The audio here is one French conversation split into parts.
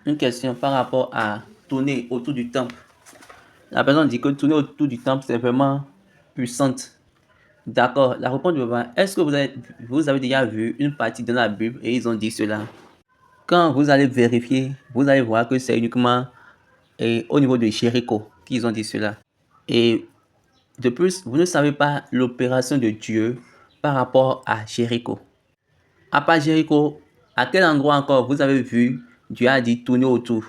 Une question par rapport à tourner autour du temple. La personne dit que tourner autour du temple, c'est vraiment puissante. D'accord. La réponse de Baba, est-ce que vous avez déjà vu une partie dans la Bible et ils ont dit cela? Quand vous allez vérifier, vous allez voir que c'est uniquement au niveau de Jéricho qu'ils ont dit cela. Et de plus, vous ne savez pas l'opération de Dieu par rapport à Jéricho. À part Jéricho, à quel endroit encore vous avez vu Dieu a dit tourner autour?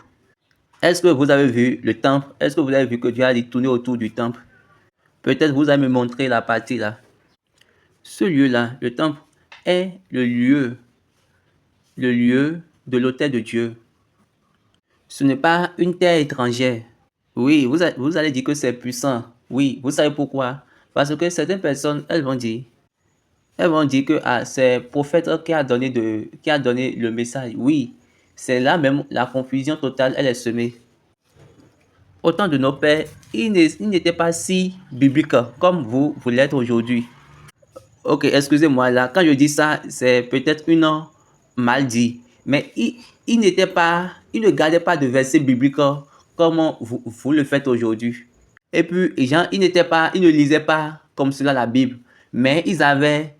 Est-ce que vous avez vu le temple? Est-ce que vous avez vu que Dieu a dit tourner autour du temple? Peut-être vous allez me montrer la partie là. Ce lieu-là, le temple, est le lieu de l'autel de Dieu. Ce n'est pas une terre étrangère. Oui, vous allez dire que c'est puissant. Oui, vous savez pourquoi? Parce que certaines personnes, elles vont dire que c'est le prophète qui a donné le message. Oui, c'est là même la confusion totale, elle est semée. Au temps de nos pères, ils n'étaient pas si bibliques comme vous l'êtes aujourd'hui. Ok, excusez-moi là, quand je dis ça, c'est peut-être une mal dit, mais ils ils ne gardaient pas de versets bibliques comme vous le faites aujourd'hui. Et puis, les gens, ils ne lisaient pas comme cela la Bible, mais ils avaient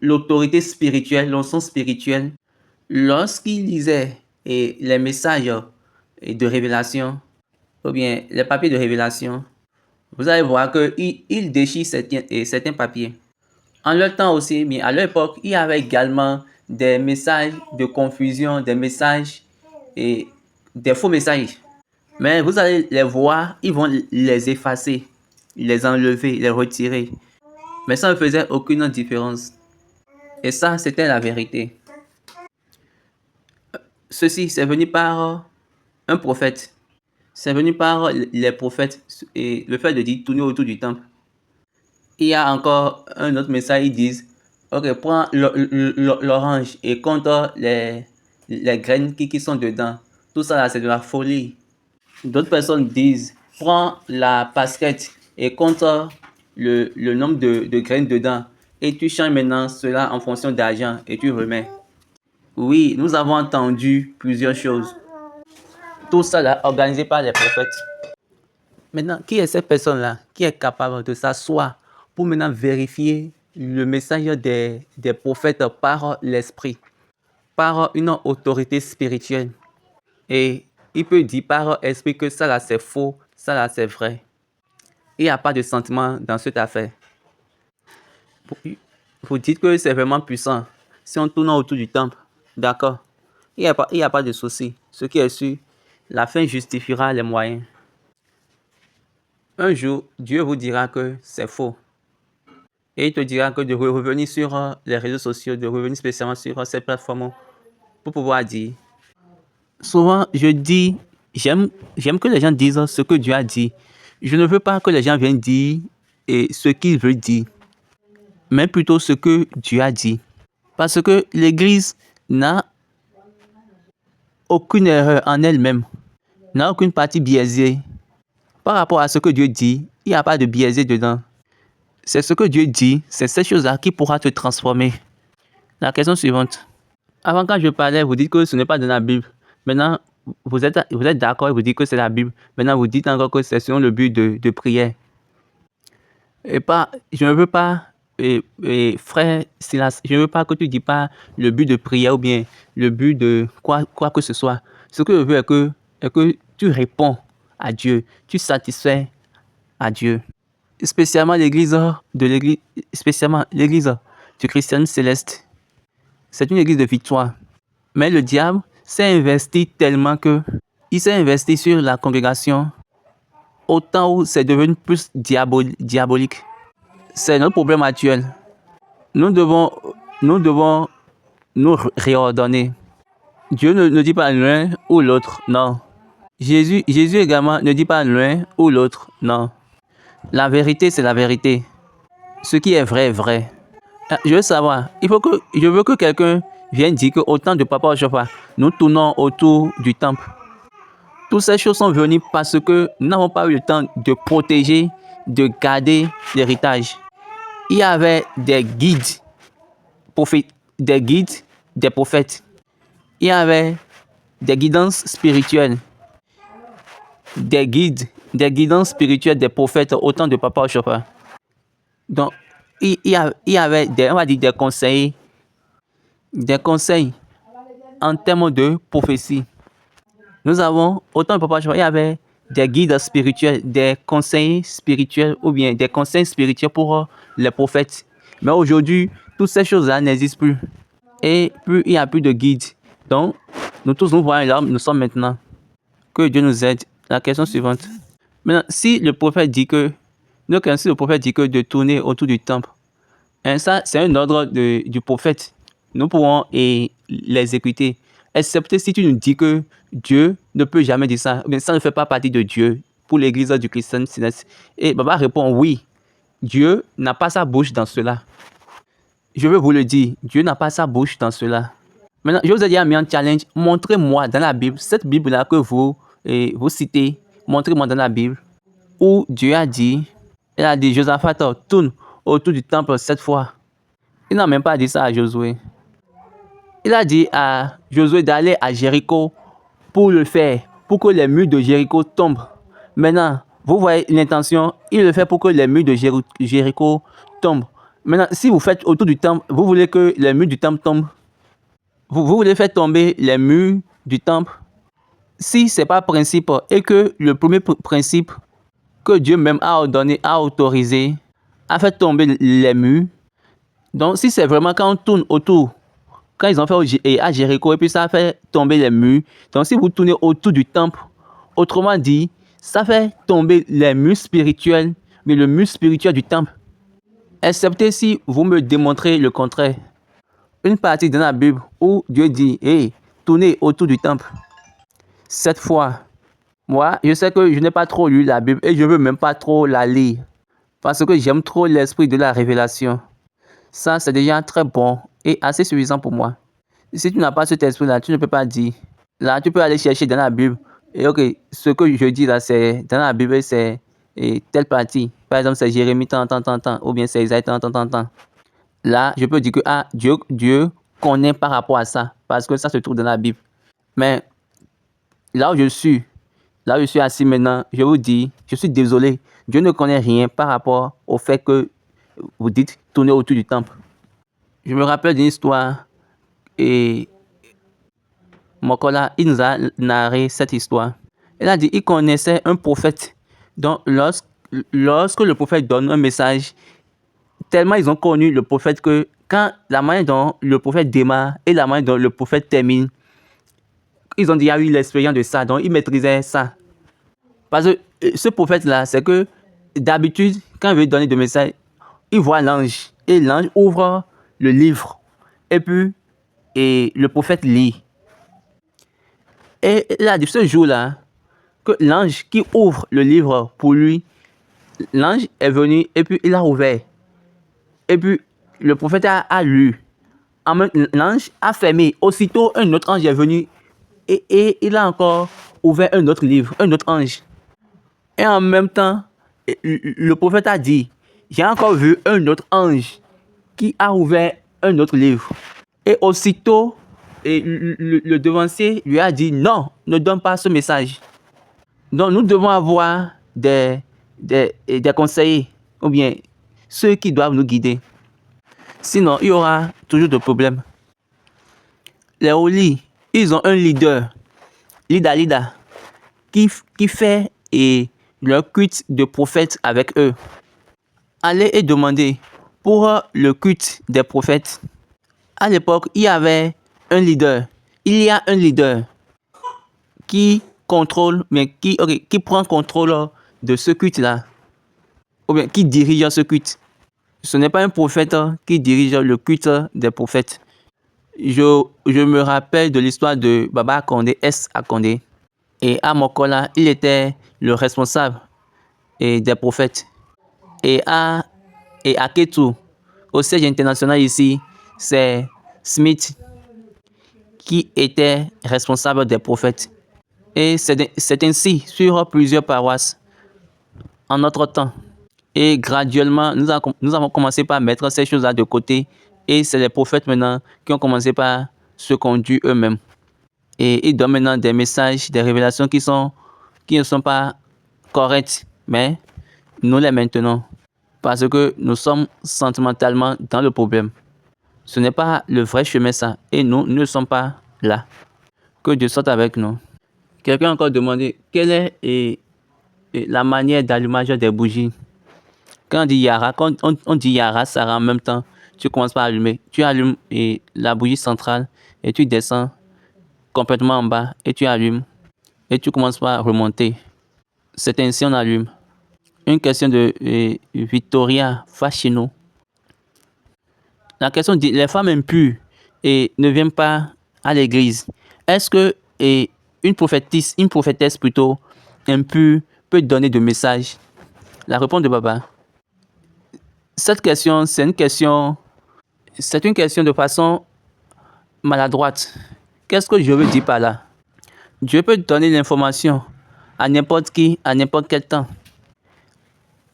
l'autorité spirituelle, l'onction spirituelle. Lorsqu'ils lisaient les messages de révélation, ou bien les papiers de révélation, vous allez voir qu'ils déchirent certains papiers. En leur temps aussi, mais à leur époque, il y avait également des messages de confusion, des messages et des faux messages. Mais vous allez les voir, ils vont les effacer, les enlever, les retirer. Mais ça ne faisait aucune différence. Et ça, c'était la vérité. Ceci, c'est venu par un prophète. C'est venu par les prophètes et le fait de dire tourner autour du temple. Il y a encore un autre message, ils disent, ok, prends l'orange et compte les graines qui sont dedans. Tout ça là, c'est de la folie. D'autres personnes disent, prends la basket et compte le nombre de graines dedans. Et tu changes maintenant cela en fonction d'argent et tu remets. Oui, nous avons entendu plusieurs choses. Tout ça là, organisé par les prophètes. Maintenant, qui est cette personne-là qui est capable de s'asseoir pour maintenant vérifier le message des prophètes par l'esprit, par une autorité spirituelle? Et il peut dire par esprit que ça là c'est faux, ça là c'est vrai. Il n'y a pas de sentiment dans cette affaire. Vous dites que c'est vraiment puissant. Si on tourne autour du temple, d'accord. Il n'y a pas de souci. Ce qui est sûr, la fin justifiera les moyens. Un jour, Dieu vous dira que c'est faux. Et il te dira que de revenir sur les réseaux sociaux, de revenir spécialement sur ces plateformes pour pouvoir dire. Souvent, j'aime que les gens disent ce que Dieu a dit. Je ne veux pas que les gens viennent dire ce qu'il veut dire, mais plutôt ce que Dieu a dit. Parce que l'Église n'a aucune erreur en elle-même, n'a aucune partie biaisée. Par rapport à ce que Dieu dit, il n'y a pas de biaisé dedans. C'est ce que Dieu dit, c'est cette chose-là qui pourra te transformer. La question suivante. Avant, quand je parlais, vous dites que ce n'est pas dans la Bible. Maintenant, vous êtes d'accord et vous dites que c'est la Bible. Maintenant, vous dites encore que c'est selon le but de prière. Et pas, je ne veux pas, frère Silas, je ne veux pas que tu dis pas le but de prière ou bien le but de quoi que ce soit. Ce que je veux est que tu réponds à Dieu, tu satisfais à Dieu. Spécialement spécialement l'église du christianisme céleste. C'est une église de victoire. Mais le diable s'est investi tellement que il s'est investi sur la congrégation au temps où c'est devenu plus diabolique. C'est notre problème actuel. Nous devons, nous devons nous réordonner. Dieu ne dit pas l'un ou l'autre, non. Jésus également ne dit pas l'un ou l'autre, non. La vérité, c'est la vérité. Ce qui est vrai est vrai. Je veux savoir, je veux que quelqu'un vienne dire qu'au temps de Papa Ochofa, nous tournons autour du temple. Toutes ces choses sont venues parce que nous n'avons pas eu le temps de protéger, de garder l'héritage. Il y avait des guides, des prophètes. Il y avait des guidances spirituelles, des guides, des guidances spirituelles des prophètes au temps de Papa Oshofa. Donc, il y avait des, on va dire des conseils en termes de prophétie. Nous avons, au temps de Papa Oshofa, il y avait des guides spirituels, des conseils spirituels ou bien des conseils spirituels pour les prophètes. Mais aujourd'hui, toutes ces choses-là n'existent plus. Et plus il n'y a plus de guides. Donc, nous tous nous voyons là, nous sommes maintenant. Que Dieu nous aide. La question suivante. Maintenant, si le prophète dit que, si le prophète dit que de tourner autour du temple, hein, ça, c'est un ordre du prophète. Nous pourrons l'exécuter. Excepté si tu nous dis que Dieu ne peut jamais dire ça. Mais ça ne fait pas partie de Dieu pour l'église du Christian Céleste. Et Baba répond oui. Dieu n'a pas sa bouche dans cela. Je veux vous le dire. Dieu n'a pas sa bouche dans cela. Maintenant, je vous ai déjà mis en challenge. Montrez-moi dans la Bible, cette Bible-là que vous citez, montrez-moi dans la Bible où Dieu a dit, il a dit, Josaphat tourne autour du temple 7 fois. Il n'a même pas dit ça à Josué. Il a dit à Josué d'aller à Jéricho pour le faire, pour que les murs de Jéricho tombent. Maintenant, vous voyez l'intention, il le fait pour que les murs de Jéricho tombent. Maintenant, si vous faites autour du temple, vous voulez que les murs du temple tombent. Vous voulez faire tomber les murs du temple. Si ce n'est pas principe et que le premier principe que Dieu même a ordonné, a autorisé, a fait tomber les murs. Donc, si c'est vraiment quand on tourne autour, quand ils ont fait à Jéricho et puis ça a fait tomber les murs. Donc, si vous tournez autour du temple, autrement dit, ça fait tomber les murs spirituels, mais le mur spirituel du temple. Excepté si vous me démontrez le contraire. Une partie dans la Bible où Dieu dit, hey, tournez autour du temple 7 fois. Moi, je sais que je n'ai pas trop lu la Bible et je ne veux même pas trop la lire. Parce que j'aime trop l'esprit de la révélation. Ça, c'est déjà très bon et assez suffisant pour moi. Si tu n'as pas cet esprit-là, tu ne peux pas dire. Là, tu peux aller chercher dans la Bible. Et ok, ce que je dis là, c'est dans la Bible, c'est telle partie. Par exemple, c'est Jérémie tant, ou bien c'est Isaïe tant. Là, je peux dire que Dieu connaît par rapport à ça, parce que ça se trouve dans la Bible. Mais là où je suis assis maintenant, je vous dis, je suis désolé, Dieu ne connaît rien par rapport au fait que vous dites tourner autour du temple. Je me rappelle d'une histoire et Mokola, il nous a narré cette histoire. Il a dit qu'il connaissait un prophète. Donc, lorsque le prophète donne un message, tellement ils ont connu le prophète que quand la manière dont le prophète démarre et la manière dont le prophète termine, ils ont déjà eu l'expérience de ça, donc ils maîtrisaient ça. Parce que ce prophète-là, c'est que d'habitude, quand il veut donner des messages, il voit l'ange et l'ange ouvre le livre et puis le prophète lit. Et là, de ce jour-là, que l'ange qui ouvre le livre pour lui, l'ange est venu et puis il a ouvert. Et puis le prophète a lu. L'ange a fermé. Aussitôt, un autre ange est venu et il a encore ouvert un autre livre, un autre ange. Et en même temps, le prophète a dit, j'ai encore vu un autre ange qui a ouvert un autre livre. Et aussitôt, le devancier lui a dit, non, ne donne pas ce message. Donc nous devons avoir des conseillers, ou bien ceux qui doivent nous guider. Sinon, il y aura toujours des problèmes. Les Oli, ils ont un leader, qui fait leur culte de prophète avec eux. Allez et demandez pour le culte des prophètes. À l'époque, il y avait un leader. Il y a un leader qui contrôle, mais qui prend contrôle de ce culte-là. Ou bien qui dirige ce culte. Ce n'est pas un prophète qui dirige le culte des prophètes. Je me rappelle de l'histoire de Baba Akande, S. Akande. Et à Mokola, il était le responsable des prophètes. Et à Ketu, au siège international ici, c'est Smith qui était responsable des prophètes. Et c'est ainsi sur plusieurs paroisses en notre temps. Et graduellement, nous avons commencé par mettre ces choses-là de côté. Et c'est les prophètes maintenant qui ont commencé par se conduire eux-mêmes. Et ils donnent maintenant des messages, des révélations qui ne sont pas correctes. Mais nous les maintenons parce que nous sommes sentimentalement dans le problème. Ce n'est pas le vrai chemin ça. Et nous ne sommes pas là. Que Dieu soit avec nous. Quelqu'un a encore demandé quelle est la manière d'allumage des bougies. Quand on dit Yara, ça rend en même temps. Tu commences par allumer. Tu allumes la bougie centrale et tu descends complètement en bas et tu allumes. Et tu commences par remonter. C'est ainsi on allume. Une question de Victoria Fachino. La question dit, les femmes impures ne viennent pas à l'église. Est-ce que une prophétesse plutôt, impure, peut donner de messages? La réponse de Baba. Cette question, c'est une question de façon maladroite. Qu'est-ce que je veux dire par là? Dieu peut donner l'information à n'importe qui, à n'importe quel temps.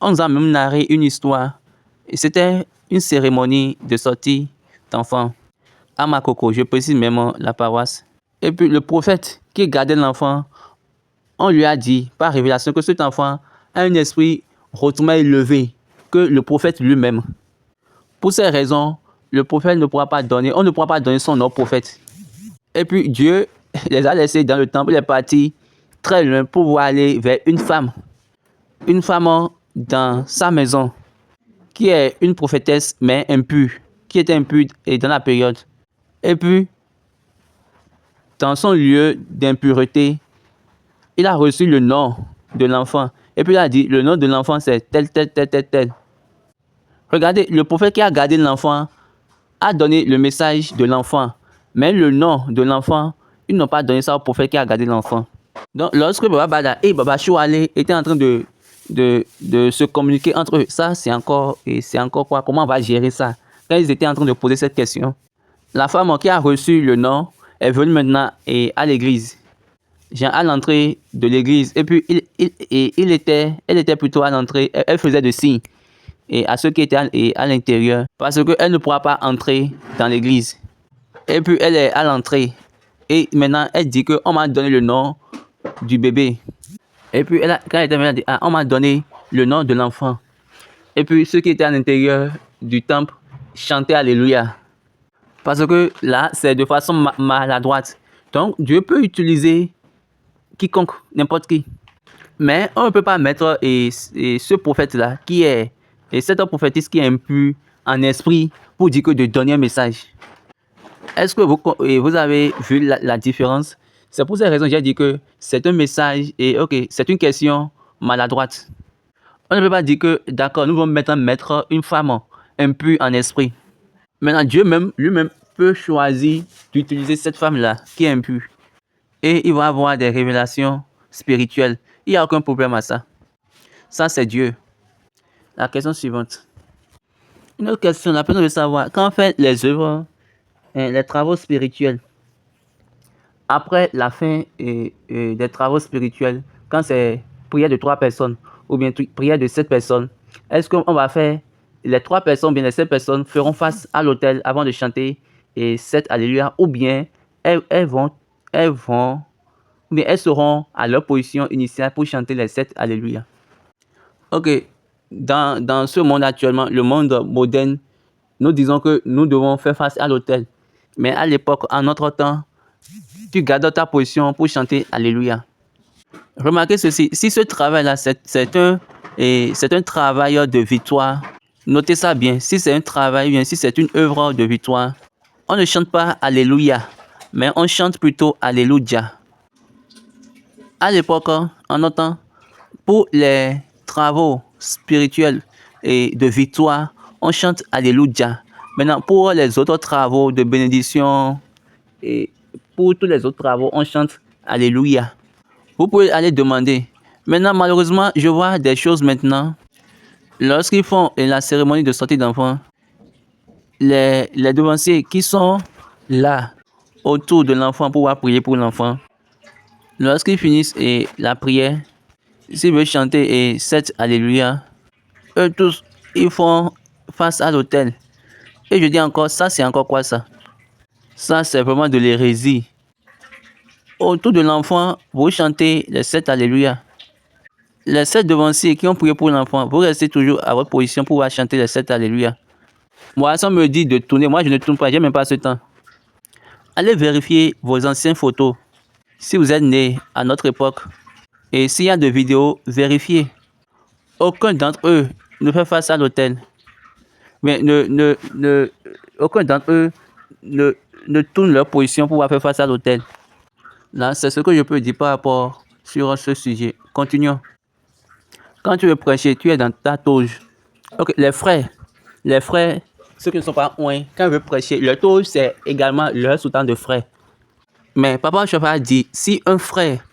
On nous a même narré une histoire. Et c'était une cérémonie de sortie d'enfants à Makoko, je précise même la paroisse. Et puis le prophète qui gardait l'enfant, on lui a dit par révélation que cet enfant a un esprit hautement élevé que le prophète lui-même. Pour ces raisons, le prophète ne pourra pas donner, on ne pourra pas donner son nom au prophète. Et puis Dieu les a laissés dans le temple, il est parti très loin pour aller vers une femme dans sa maison, qui est une prophétesse mais impure, qui était impure et dans la période. Et puis, dans son lieu d'impureté, il a reçu le nom de l'enfant. Et puis il a dit, le nom de l'enfant c'est tel, tel, tel, tel, tel. Regardez, le prophète qui a gardé l'enfant a donné le message de l'enfant. Mais le nom de l'enfant, ils n'ont pas donné ça au prophète qui a gardé l'enfant. Donc, lorsque Baba Bada et Baba Chouale étaient en train de se communiquer entre eux, ça c'est encore quoi? Comment on va gérer ça? Quand ils étaient en train de poser cette question, la femme qui a reçu le nom est venue maintenant à l'église. Genre à l'entrée de l'église. Et puis, elle était plutôt à l'entrée. Elle faisait des signes à ceux qui étaient à l'intérieur. Parce qu'elle ne pourra pas entrer dans l'église. Et puis, elle est à l'entrée. Et maintenant, elle dit qu'on m'a donné le nom du bébé. Et puis, quand elle était venue, elle dit, on m'a donné le nom de l'enfant. Et puis, ceux qui étaient à l'intérieur du temple chantaient Alléluia. Parce que là, c'est de façon maladroite. Donc, Dieu peut utiliser quiconque, n'importe qui. Mais on ne peut pas mettre ce prophète-là, cette prophétesse qui est impure en esprit, pour dire que de donner un message. Est-ce que vous avez vu la différence? C'est pour cette raison que j'ai dit que c'est un message c'est une question maladroite. On ne peut pas dire que, d'accord, nous allons mettre une femme impure en esprit. Maintenant, Dieu lui-même peut choisir d'utiliser cette femme-là qui est impure. Et il va avoir des révélations spirituelles. Il n'y a aucun problème à ça. Ça, c'est Dieu. La question suivante. Une autre question, la personne veut savoir, quand on fait les œuvres, les travaux spirituels, après la fin des travaux spirituels, quand c'est prière de 3 personnes, ou bien prière de 7 personnes, est-ce qu'on va faire les 3 personnes, bien les 7 personnes feront face à l'autel avant de chanter 7 Alléluia, ou bien elles seront à leur position initiale pour chanter les 7 Alléluia. Ok, dans ce monde actuellement, le monde moderne, nous disons que nous devons faire face à l'autel. Mais à l'époque, en notre temps, tu gardes ta position pour chanter Alléluia. Remarquez ceci, si ce travail-là, c'est un travail de victoire, notez ça bien, si c'est un travail, bien, si c'est une œuvre de victoire, on ne chante pas Alléluia, mais on chante plutôt Alléluia. À l'époque, en notre temps, pour les travaux spirituels et de victoire, on chante Alléluia. Maintenant, pour les autres travaux de bénédiction et pour tous les autres travaux, on chante Alléluia. Vous pouvez aller demander. Maintenant, malheureusement, je vois des choses maintenant. Lorsqu'ils font la cérémonie de sortie d'enfants, les devanciers qui sont là autour de l'enfant pour pouvoir prier pour l'enfant, lorsqu'ils finissent la prière, s'ils veulent chanter 7 Alléluia, eux tous, ils font face à l'autel. Et je dis encore, ça c'est encore quoi ça? Ça c'est vraiment de l'hérésie. Autour de l'enfant, vous chantez les 7 Alléluia. Les 7 devanciers qui ont prié pour l'enfant, vous restez toujours à votre position pour pouvoir chanter les 7 Alléluia. Moi, ça me dit de tourner. Moi, je ne tourne pas, j'ai même pas ce temps. Allez vérifier vos anciennes photos. Si vous êtes né à notre époque, et s'il y a des vidéos, vérifiez. Aucun d'entre eux ne fait face à l'autel. Mais aucun d'entre eux ne tourne leur position pour pouvoir faire face à l'autel. Là, c'est ce que je peux dire par rapport sur ce sujet. Continuons. Quand tu veux prêcher, tu es dans ta toge. Ok, les frères, ceux qui ne sont pas loin, quand ils veulent prêcher, leur toge, c'est également leur sous-temps de frère. Mais Papa Chef a dit, si un frère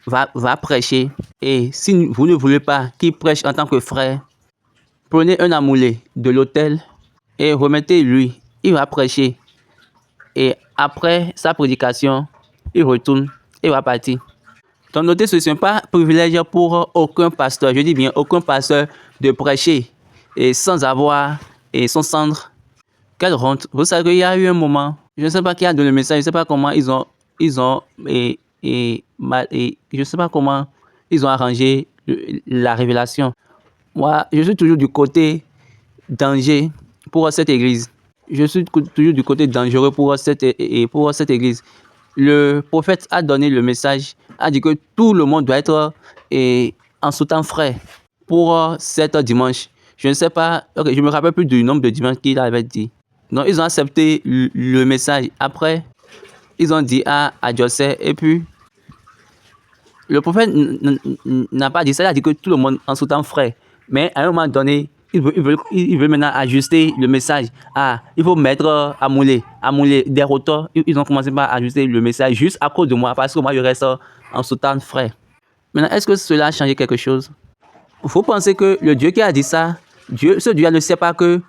va prêcher, et si vous ne voulez pas qu'il prêche en tant que frère, prenez un amoulé de l'autel et remettez-lui. Il va prêcher. Et après sa prédication, il retourne et va partir. Donc notez, ce n'est pas privilège pour aucun pasteur, je dis bien aucun pasteur, de prêcher et sans avoir et sans cendre. Quelle honte. Vous savez qu'il y a eu un moment, je ne sais pas qui a donné le message, je ne sais pas comment je sais pas comment ils ont arrangé la révélation. Moi, je suis toujours du côté danger pour cette église. Je suis toujours du côté dangereux pour cette église. Le prophète a donné le message, a dit que tout le monde doit être en sous-temps frais pour cet dimanche. Je ne sais pas, je me rappelle plus du nombre de dimanches qu'il avait dit. Donc, ils ont accepté le message. Après, ils ont dit à Joseph, et puis, le prophète n'a pas dit ça, il a dit que tout le monde en sous-temps frais. Mais à un moment donné, il veut maintenant ajuster le message. Il faut mettre à mouler des rotors. Ils ont commencé par ajuster le message juste à cause de moi, parce que moi, je reste en sous-temps frais. Maintenant, est-ce que cela a changé quelque chose? Il faut penser que le Dieu qui a dit ça, ce Dieu ne sait pas que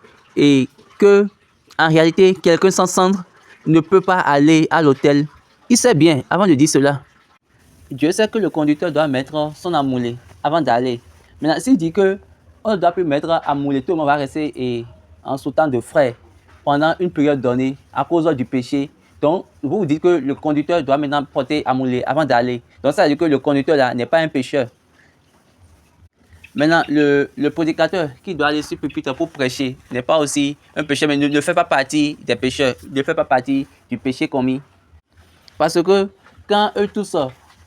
en réalité, quelqu'un sans cendre ne peut pas aller à l'autel. Il sait bien, avant de dire cela. Dieu sait que le conducteur doit mettre son amoulé avant d'aller. Maintenant, s'il dit que on ne doit plus mettre amoulé, tout le monde va rester en sous-temps de frais pendant une période donnée à cause du péché. Donc, vous vous dites que le conducteur doit maintenant porter amoulé avant d'aller. Donc, ça veut dire que le conducteur là n'est pas un pécheur. Maintenant, le prédicateur qui doit aller sur le pupitre pour prêcher n'est pas aussi un pécheur, mais ne fait pas partie des pécheurs, ne fait pas partie du péché commis. Parce que quand eux tous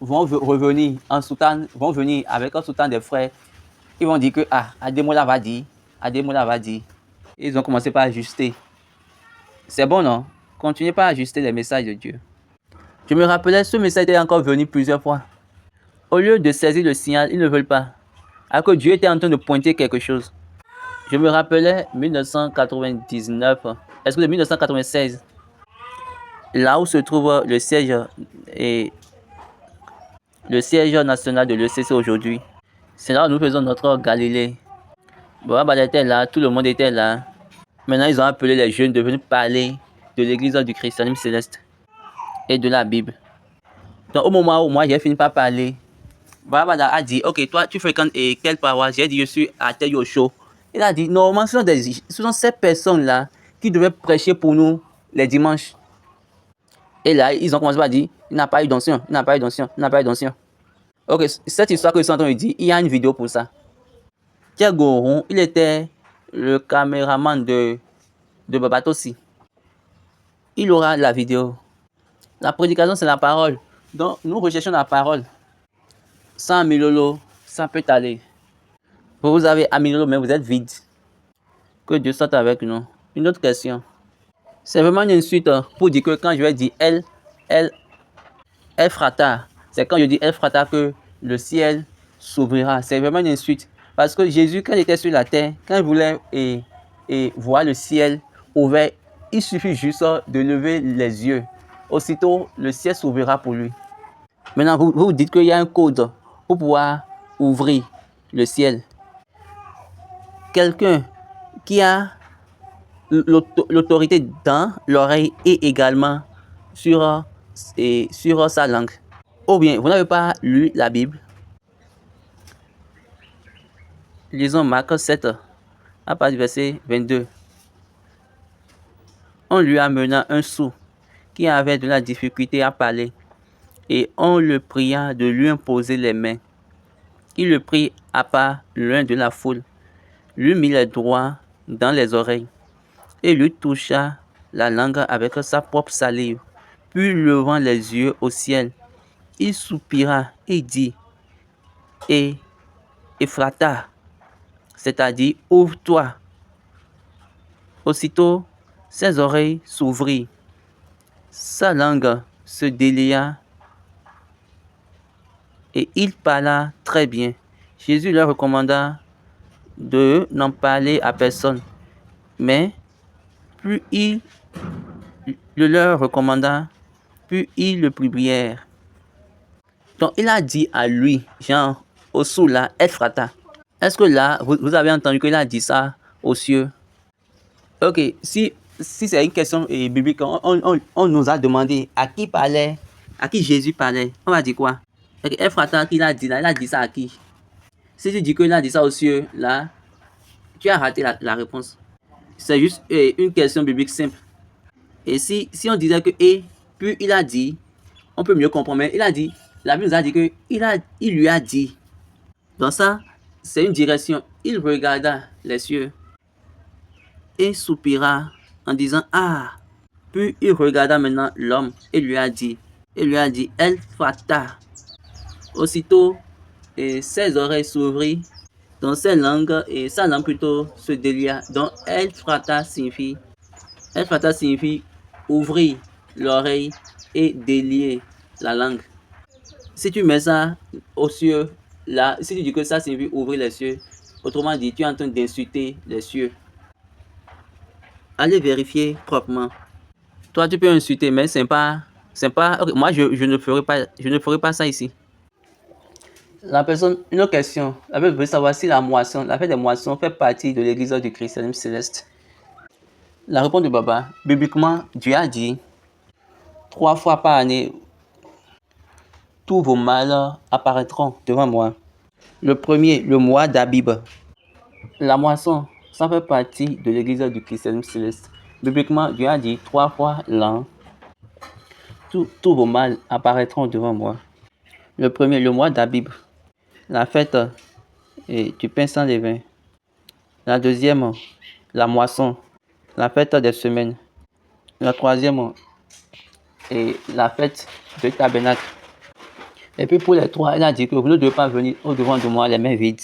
vont revenir en soutane, vont venir avec un soutane des frères, ils vont dire que Ademola va dire. Ils ont commencé par ajuster. C'est bon, non? Continuez pas à ajuster les messages de Dieu. Je me rappelais, ce message est encore venu plusieurs fois. Au lieu de saisir le signal, ils ne veulent pas. Alors que Dieu était en train de pointer quelque chose. Je me rappelais 1999, excusez, 1996, là où se trouve le siège national de l'ECC aujourd'hui. C'est là où nous faisons notre Galilée. Baba était là, tout le monde était là. Maintenant, ils ont appelé les jeunes de venir parler de l'église du christianisme céleste et de la Bible. Donc, au moment où moi j'ai fini par parler, Baba a dit, ok, toi tu fréquentes quelle paroisse? J'ai dit, je suis à Teyocho. Il a dit, normalement, ce sont ces personnes-là qui devaient prêcher pour nous les dimanches. Et là, ils ont commencé à dire, il n'a pas eu d'onction. Ok, cette histoire que je suis en train de dire, il y a une vidéo pour ça. Thiago, il était le caméraman de Babatossi. Il aura la vidéo. La prédication, c'est la parole. Donc, nous recherchons la parole. Sans Amilolo, ça peut aller. Vous avez Amilolo, mais vous êtes vide. Que Dieu soit avec nous. Une autre question. C'est vraiment une insulte pour dire que quand je vais dire El Frata, c'est quand je dis El Frata que le ciel s'ouvrira. C'est vraiment une insulte. Parce que Jésus, quand il était sur la terre, quand il voulait voir le ciel ouvert, il suffit juste de lever les yeux. Aussitôt, le ciel s'ouvrira pour lui. Maintenant, vous dites qu'il y a un code pour pouvoir ouvrir le ciel. Quelqu'un qui a l'autorité dans l'oreille et également sur sa langue. Ou bien, vous n'avez pas lu la Bible. Lisons Marc 7, à partir du verset 22. On lui amena un sourd qui avait de la difficulté à parler. et on le pria de lui imposer les mains. Il le prit à part l'un de la foule, lui mit les doigts dans les oreilles et lui toucha la langue avec sa propre salive. Puis levant les yeux au ciel, il soupira et dit, et Ephrata, c'est-à-dire ouvre-toi. Aussitôt, ses oreilles s'ouvrirent, sa langue se délia et il parla très bien. Jésus leur recommanda de n'en parler à personne, mais plus il le leur recommanda, plus ils le prièrent. Donc il a dit à lui, Jean, au sous là, Ephrata. Est-ce que là, vous avez entendu qu'il a dit ça aux cieux? Ok, si c'est une question biblique, on nous a demandé à qui parlait, à qui Jésus parlait. On va dire quoi? Ephrata, qu'il a dit là, il a dit ça à qui? Si tu dis qu'il a dit ça aux cieux, là, tu as raté la réponse. C'est juste une question biblique simple. Et si on disait que puis il a dit, on peut mieux comprendre, mais il a dit, la Bible nous a dit que il lui a dit. Donc ça, c'est une direction. Il regarda les cieux et soupira en disant, ah. Puis il regarda maintenant l'homme et lui a dit, Ephrata. Aussitôt, ses oreilles s'ouvrirent, donc sa langue plutôt se délia. Donc Ephrata signifie ouvrir l'oreille et délier la langue. Si tu mets ça aux cieux, là, si tu dis que ça signifie ouvrir les cieux, autrement dit, tu es en train d'insulter les cieux. Allez vérifier proprement. Toi, tu peux insulter, mais c'est pas. Okay, moi, je ne ferai pas ça ici. La personne, une autre question. La personne veut savoir si la fête des moissons fait partie de l'église du christianisme céleste. La réponse de Baba, bibliquement, Dieu a dit 3 fois par année, tous vos malheurs apparaîtront devant moi. Le premier, le mois d'Abib. La moisson, ça fait partie de l'église du christianisme céleste. Bibliquement, Dieu a dit 3 fois l'an, tous vos mal apparaîtront devant moi. Le premier, le mois d'Abib. La fête du pain sans levain. La deuxième, la moisson. La fête des semaines. La troisième, la fête du tabernacle. Et puis pour les 3, il a dit que vous ne devez pas venir au-devant de moi les mains vides.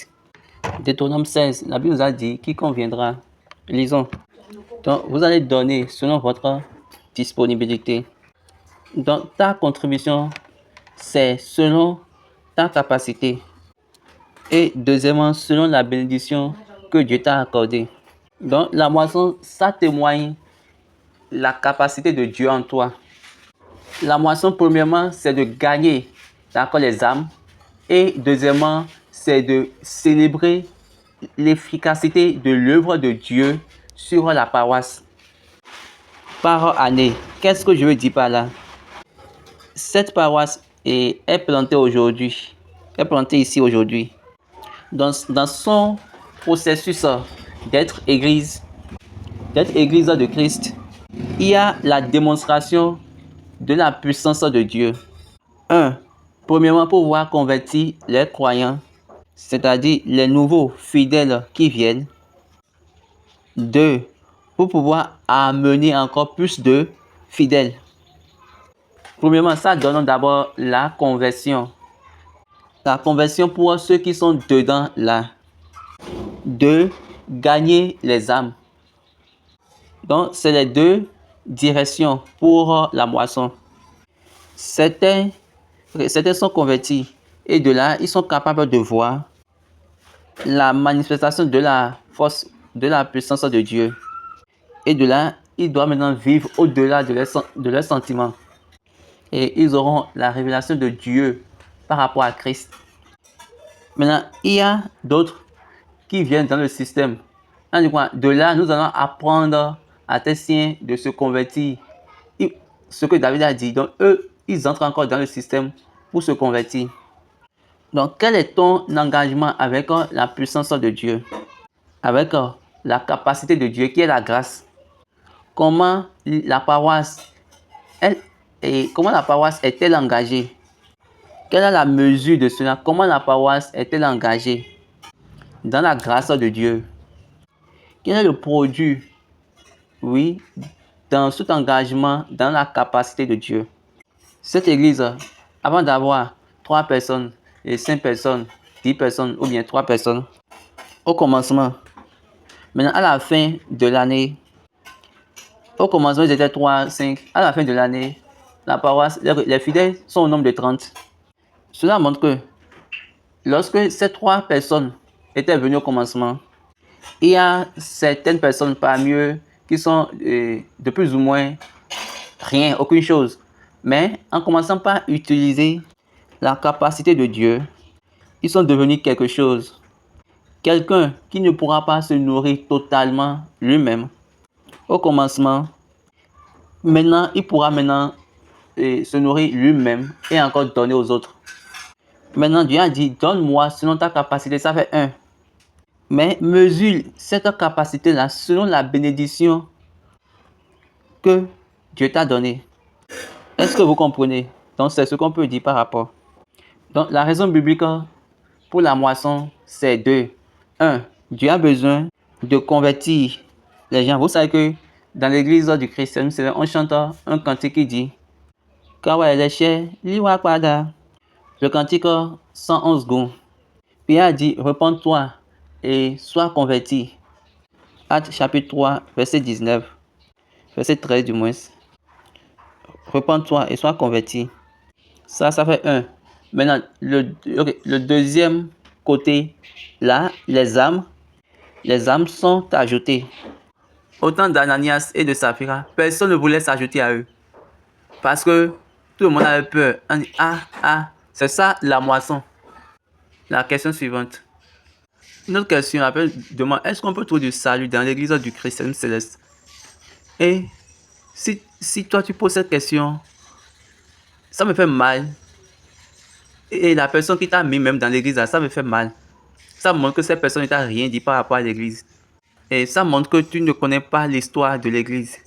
Deutéronome 16, la Bible nous a dit qui conviendra. Lisons. Donc vous allez donner selon votre disponibilité. Donc ta contribution, c'est selon ta capacité. Et deuxièmement, selon la bénédiction que Dieu t'a accordée. Donc la moisson, ça témoigne la capacité de Dieu en toi. La moisson, premièrement, c'est de gagner les âmes. Et deuxièmement, c'est de célébrer l'efficacité de l'œuvre de Dieu sur la paroisse. Par année, qu'est-ce que je veux dire par là? Cette paroisse est plantée aujourd'hui, est plantée ici aujourd'hui. Dans son processus d'être église de Christ, il y a la démonstration de la puissance de Dieu. 1. Premièrement, pour pouvoir convertir les croyants, c'est-à-dire les nouveaux fidèles qui viennent. 2. Pour pouvoir amener encore plus de fidèles. Premièrement, ça donne d'abord la conversion. La conversion pour ceux qui sont dedans là. 2. Gagner les âmes. Donc, c'est les 2 directions pour la moisson. Certains sont convertis et de là, ils sont capables de voir la manifestation de la force, de la puissance de Dieu. Et de là, ils doivent maintenant vivre au-delà de leurs sentiments. Et ils auront la révélation de Dieu par rapport à Christ. Maintenant, il y a d'autres qui viennent dans le système. De là, nous allons apprendre à tes siens de se convertir. Ce que David a dit. Donc, eux, ils entrent encore dans le système pour se convertir. Donc, quel est ton engagement avec la puissance de Dieu? Avec la capacité de Dieu qui est la grâce? Comment la paroisse est-elle engagée? Quelle est la mesure de cela? Comment la paroisse est-elle engagée dans la grâce de Dieu? Quel est le produit, oui, dans cet engagement, dans la capacité de Dieu? Cette église, avant d'avoir 3 personnes, et 5 personnes, 10 personnes ou bien 3 personnes, au commencement, maintenant à la fin de l'année, au commencement ils étaient 3, 5, à la fin de l'année, la paroisse, les fidèles sont au nombre de 30. Cela montre que lorsque ces 3 personnes étaient venues au commencement, il y a certaines personnes parmi eux qui sont de plus ou moins rien, aucune chose. Mais en commençant par utiliser la capacité de Dieu, ils sont devenus quelque chose. Quelqu'un qui ne pourra pas se nourrir totalement lui-même au commencement, maintenant il pourra se nourrir lui-même et encore donner aux autres. Maintenant Dieu a dit, donne-moi selon ta capacité, ça fait 1. Mais mesure cette capacité-là selon la bénédiction que Dieu t'a donnée. Est-ce que vous comprenez? Donc c'est ce qu'on peut dire par rapport. Donc la raison biblique pour la moisson, c'est 2. 1. Dieu a besoin de convertir les gens. Vous savez que dans l'église du christianisme, on chante un cantique qui dit Kawaeleche liwakwada. Le cantique 111 goûts. Puis il a dit, repends-toi et sois converti. Actes chapitre 3, verset 19. Verset 13 du moins. Repends-toi et sois converti. Ça fait 1. Maintenant, le deuxième côté, là, les âmes sont ajoutées. Au temps d'Ananias et de Saphira, personne ne voulait s'ajouter à eux. Parce que tout le monde avait peur. On dit, c'est ça la moisson. La question suivante. Une autre question demande, est-ce qu'on peut trouver du salut dans l'église du christianisme céleste? Et si toi tu poses cette question, ça me fait mal. Et la personne qui t'a mis même dans l'église, ça me fait mal. Ça montre que cette personne ne t'a rien dit par rapport à l'église. Et ça montre que tu ne connais pas l'histoire de l'église.